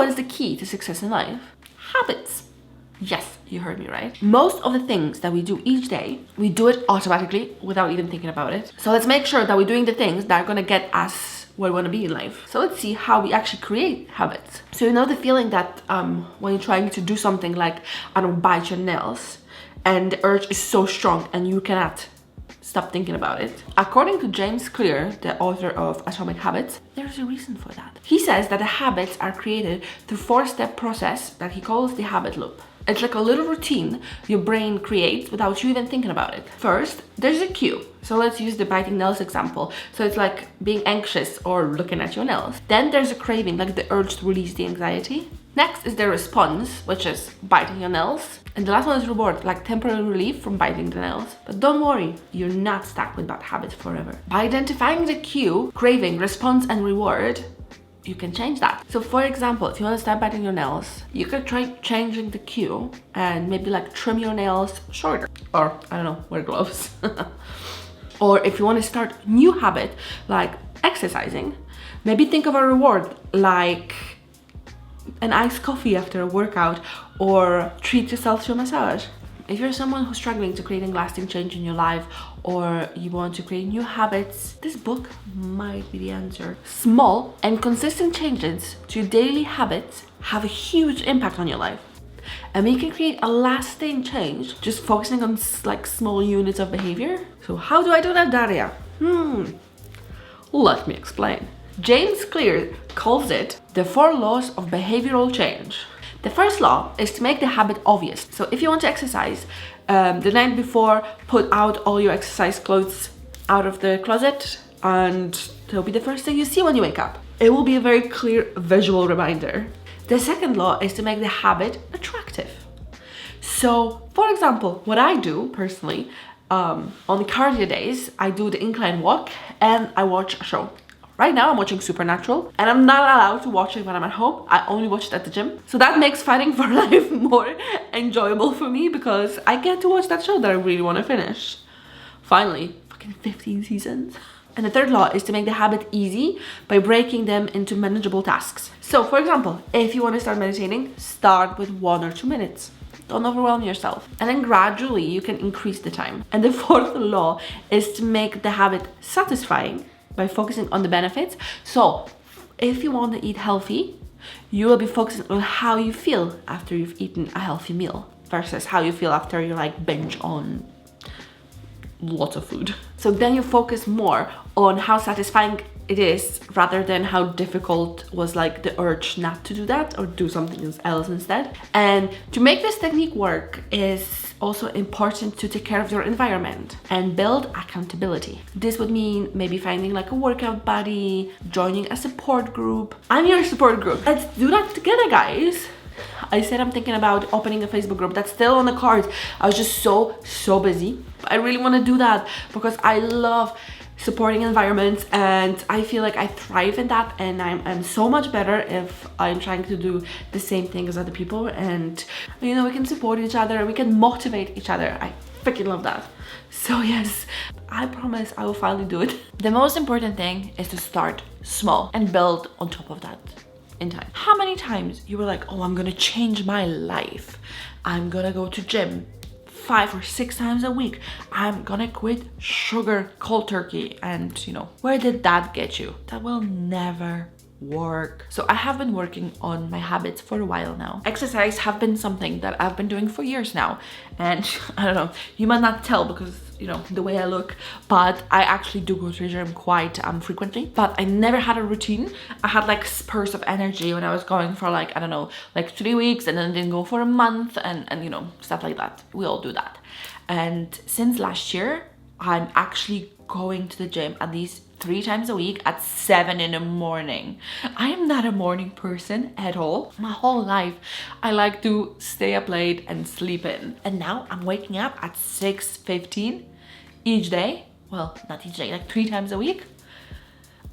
what is the key to success in life? Habits. Yes, you heard me right. Most of the things that we do each day, we do it automatically without even thinking about it. So let's make sure that we're doing the things that are gonna get us where we want to be in life. So let's see how we actually create habits. So you know the feeling that when you're trying to do something like, I don't know, bite your nails, and the urge is so strong and you cannot stop thinking about it. According to James Clear, the author of Atomic Habits, there's a reason for that. He says that the habits are created through a 4-step process that he calls the habit loop. It's like a little routine your brain creates without you even thinking about it. First, there's a cue. So let's use the biting nails example. So it's like being anxious or looking at your nails. Then there's a craving, like the urge to release the anxiety. Next is the response, which is biting your nails. And the last one is reward, like temporary relief from biting the nails. But don't worry, you're not stuck with bad habits forever. By identifying the cue, craving, response, and reward, you can change that. So for example, if you want to start biting your nails, you could try changing the cue and maybe like trim your nails shorter, or I don't know, wear gloves. Or if you want to start a new habit like exercising, maybe think of a reward like an iced coffee after a workout, or treat yourself to a massage. If you're someone who's struggling to creating lasting change in your life, or you want to create new habits, this book might be the answer. Small and consistent changes to your daily habits have a huge impact on your life. And we can create a lasting change just focusing on like small units of behavior. So how do I do that, Daria? Let me explain. James Clear calls it the 4 laws of behavioral change. The first law is to make the habit obvious. So if you want to exercise, the night before, put out all your exercise clothes out of the closet, and it'll be the first thing you see when you wake up. It will be a very clear visual reminder. The second law is to make the habit attractive. So, for example, what I do personally, on the cardio days, I do the incline walk and I watch a show. Right now I'm watching Supernatural and I'm not allowed to watch it when I'm at home. I only watch it at the gym. So that makes Fighting for Life more enjoyable for me because I get to watch that show that I really want to finish. Finally, fucking 15 seasons. And the third law is to make the habit easy by breaking them into manageable tasks. So for example, if you want to start meditating, start with 1 or 2 minutes. Don't overwhelm yourself. And then gradually you can increase the time. And the fourth law is to make the habit satisfying by focusing on the benefits. So if you want to eat healthy, you will be focusing on how you feel after you've eaten a healthy meal versus how you feel after you like binge on lots of food. So then you focus more on how satisfying it is rather than how difficult was like the urge not to do that or do something else instead. And to make this technique work is also important to take care of your environment and build accountability. This would mean maybe finding like a workout buddy, joining a support group. I'm your support group. Let's do that together, guys. I said I'm thinking about opening a Facebook group. That's still on the cards. I was just so busy. I really want to do that because I love supporting environments and I feel like I thrive in that, and I'm so much better if I'm trying to do the same thing as other people, and you know, we can support each other and we can motivate each other. I freaking love that. So yes, I promise I will finally do it. The most important thing is to start small and build on top of that in time. How many times you were like, oh, I'm gonna change my life, I'm gonna go to gym 5 or 6 times a week, I'm gonna quit sugar cold turkey, and you know, where did that get you? That will never work. So I have been working on my habits for a while now. Exercise have been something that I've been doing for years now, and I don't know, you might not tell because you know the way I look, but I actually do go to the gym quite frequently, but I never had a routine. I had like spurts of energy when I was going for like, I don't know, like 3 weeks, and then didn't go for a month, and you know, stuff like that. We all do that. And since last year, I'm actually going to the gym at least 3 times a week at 7 in the morning. I am not a morning person at all. My whole life, I like to stay up late and sleep in. And now I'm waking up at 6:15 each day. Well, not each day, like 3 times a week.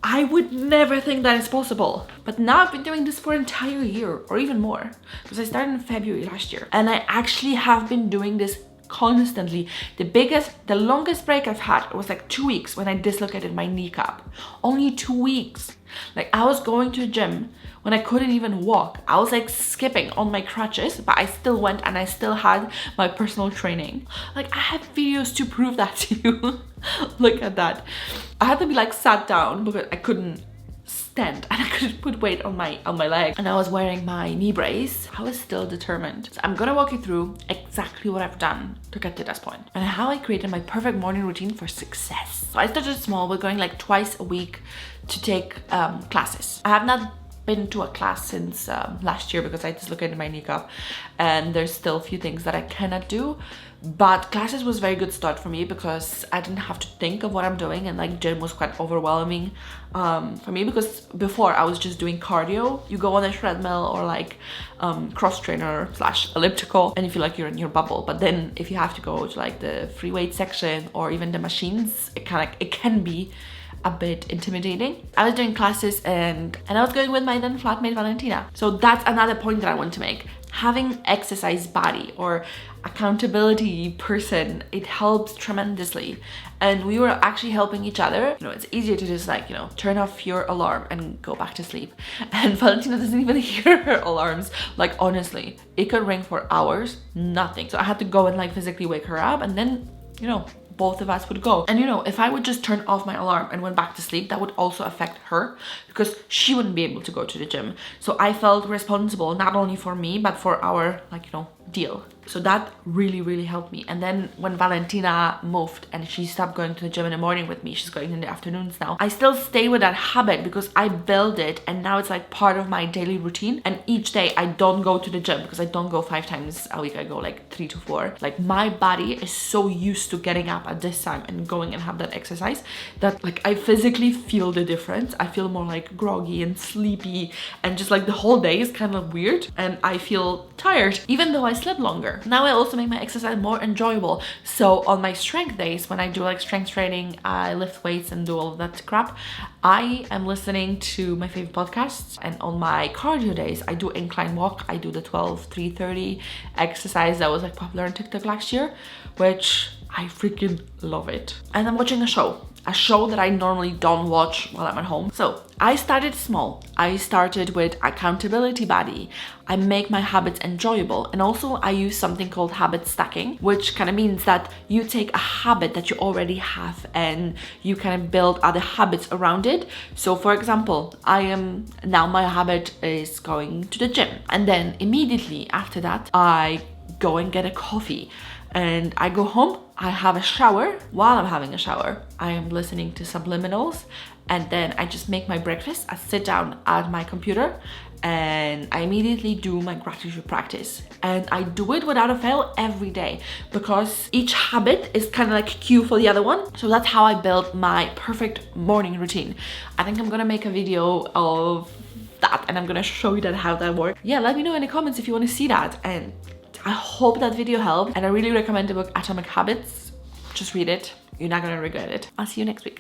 I would never think that is possible. But now I've been doing this for an entire year or even more, because I started in February last year. And I actually have been doing this constantly. The longest break I've had was like 2 weeks when I dislocated my kneecap. Only 2 weeks. Like, I was going to the gym when I couldn't even walk. I was like skipping on my crutches, but I still went and I still had my personal training. Like, I have videos to prove that to you. Look at that. I had to be like sat down because I couldn't stand and I couldn't put weight on my leg, and I was wearing my knee brace. I was still determined. So I'm gonna walk you through exactly what I've done to get to this point and how I created my perfect morning routine for success. So I started small with going like twice a week to take classes. I have not been to a class since last year because I dislocated my kneecap, and there's still a few things that I cannot do, but classes was a very good start for me because I didn't have to think of what I'm doing, and like gym was quite overwhelming for me because before I was just doing cardio. You go on a treadmill or like cross trainer / elliptical and you feel like you're in your bubble, but then if you have to go to like the free weight section or even the machines, it can be a bit intimidating. I was doing classes and I was going with my then flatmate Valentina. So that's another point that I want to make. Having exercise body or accountability person, it helps tremendously, and we were actually helping each other. You know, it's easier to just like, you know, turn off your alarm and go back to sleep, and Valentina doesn't even hear her alarms. Like, honestly, it could ring for hours, nothing. So I had to go and like physically wake her up, and then, you know, both of us would go. And you know, if I would just turn off my alarm and went back to sleep, that would also affect her because she wouldn't be able to go to the gym. So I felt responsible not only for me but for our, like, you know, deal. So that really helped me. And then when Valentina moved and she stopped going to the gym in the morning with me, she's going in the afternoons now, I still stay with that habit because I built it, and now it's like part of my daily routine. And each day I don't go to the gym because I don't go 5 times a week. I go like 3 to 4. Like, my body is so used to getting up at this time and going and have that exercise that like I physically feel the difference. I feel more like groggy and sleepy, and just like the whole day is kind of weird, and I feel tired even though I slept longer. Now I also make my exercise more enjoyable. So on my strength days, when I do like strength training, I lift weights and do all of that crap, I am listening to my favorite podcasts. And on my cardio days, I do incline walk. I do the 12-3-30 exercise that was like popular on TikTok last year, which I freaking love it. And I'm watching a show that I normally don't watch while I'm at home. So I started small. I started with accountability buddy. I make my habits enjoyable, and also I use something called habit stacking, which kind of means that you take a habit that you already have and you kind of build other habits around it. So for example, my habit is going to the gym, and then immediately after that I go and get a coffee, and I go home, I have a shower. While I'm having a shower, I am listening to Subliminals, and then I just make my breakfast. I sit down at my computer and I immediately do my gratitude practice, and I do it without a fail every day because each habit is kind of like a cue for the other one. So that's how I built my perfect morning routine. I think I'm gonna make a video of that, and I'm gonna show you how that works. Yeah, let me know in the comments if you want to see that, and I hope that video helped, and I really recommend the book Atomic Habits. Just read it. You're not gonna regret it. I'll see you next week.